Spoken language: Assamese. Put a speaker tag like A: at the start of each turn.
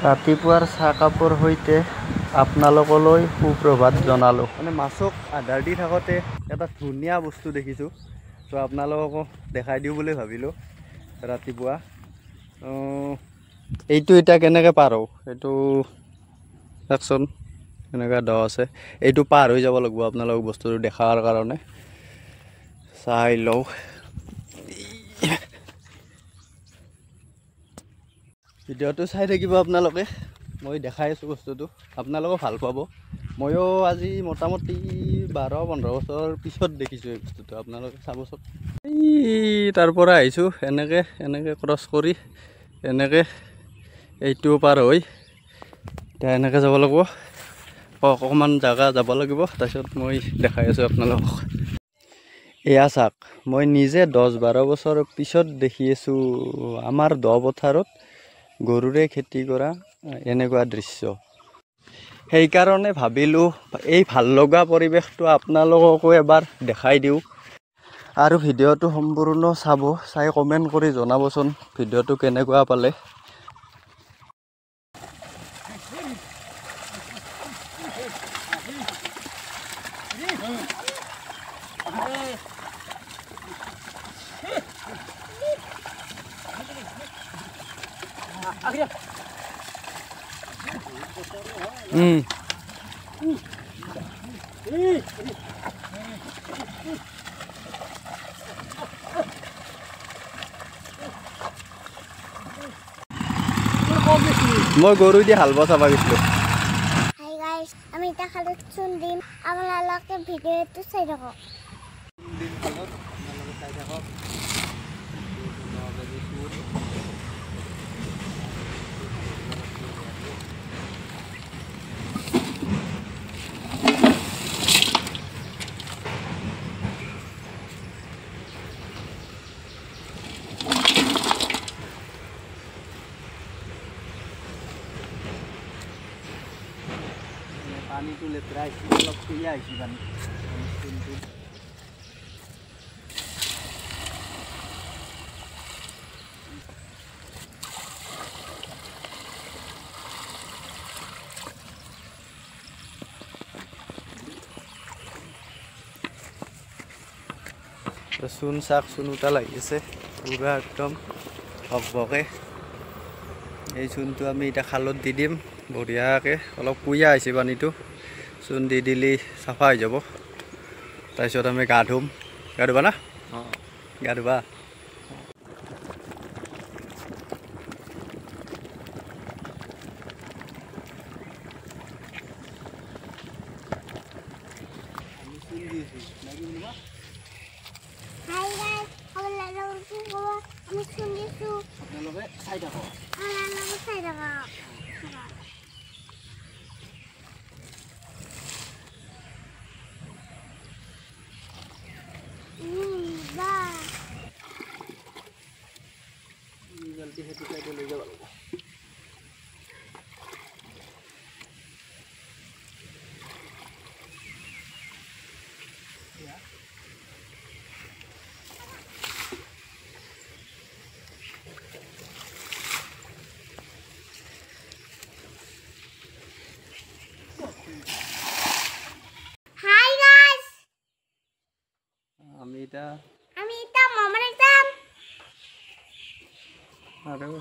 A: ৰাতিপুৱাৰ চাহ কাপৰ সৈতে আপোনালোকলৈ সুপ্ৰভাত জনালোঁ। মানে মাছক আধাৰ দি থাকোঁতে এটা ধুনীয়া বস্তু দেখিছোঁ, তো আপোনালোককো দেখাই দিওঁ বুলি ভাবিলোঁ। ৰাতিপুৱা এইটো এতিয়া কেনেকৈ পাৰ হওঁ, এইটো চাওকচোন এনেকুৱা দ আছে, এইটো পাৰ হৈ যাব লাগিব আপোনালোকক বস্তুটো দেখাৰ কাৰণে। চাই লওঁ, ভিডিঅ'টো চাই থাকিব আপোনালোকে, মই দেখাই আছোঁ বস্তুটো, আপোনালোকেও ভাল পাব। ময়ো আজি মোটামুটি 12-15 বছৰ পিছত দেখিছোঁ এই বস্তুটো, আপোনালোকে চাবচোন। এই তাৰ পৰা আহিছোঁ এনেকৈ ক্ৰছ কৰি এনেকৈ এইটো পাৰ হৈ এতিয়া এনেকৈ যাব লাগিব, অকণমান জেগা যাব লাগিব, তাৰপিছত মই দেখাই আছোঁ আপোনালোকক। এয়া চাওক, মই নিজে 10-12 বছৰ পিছত দেখি আছোঁ আমাৰ দ পথাৰত গৰুৰে খেতি কৰা এনেকুৱা দৃশ্য। সেইকাৰণে ভাবিলোঁ এই ভাল লগা পৰিৱেশটো আপোনালোককো এবাৰ দেখাই দিওঁ। আৰু ভিডিঅ'টো সম্পূৰ্ণ চাব, চাই কমেণ্ট কৰি জনাবচোন ভিডিঅ'টো কেনেকুৱা পালে। মই গৰু দি হাল বোৱা চাব গৈছিলোঁ।
B: হাই গাইস, আমি এটা খালত চুন দিম, আপোনালোকে ভিডিঅ'টো চাই থাকক।
A: পানীটো লেতেৰা আহিছে, অলপ কুঁহিয়া আহিছে পানী। চূণ চাক চূণ উটা লাগি আছে পুৰা একদম ভকভকে। এই চূণটো আমি এতিয়া খালত দি দিম বঢ়িয়াকৈ, অলপ কুঁহিয়া আহিছে পানীটো, চূণ দি দিলে চাফা হৈ যাব। তাৰপিছত আমি গা ধুম। গা ধুবা না? অঁ, গা ধুবা।
B: হাই গাইস, আপোনালোকে কি ক'ব, আমি চুন দিছোঁ,
A: আপোনালোকে চাই থাকক।
B: আপোনালোকে চাই থাকক। বাহ,
A: জলদি সেইটো চাইডে লৈ যাব লাগিব।
B: হাই গাইস,
A: আমি এটা
B: আমি এটা মামার যাম।
A: আৰু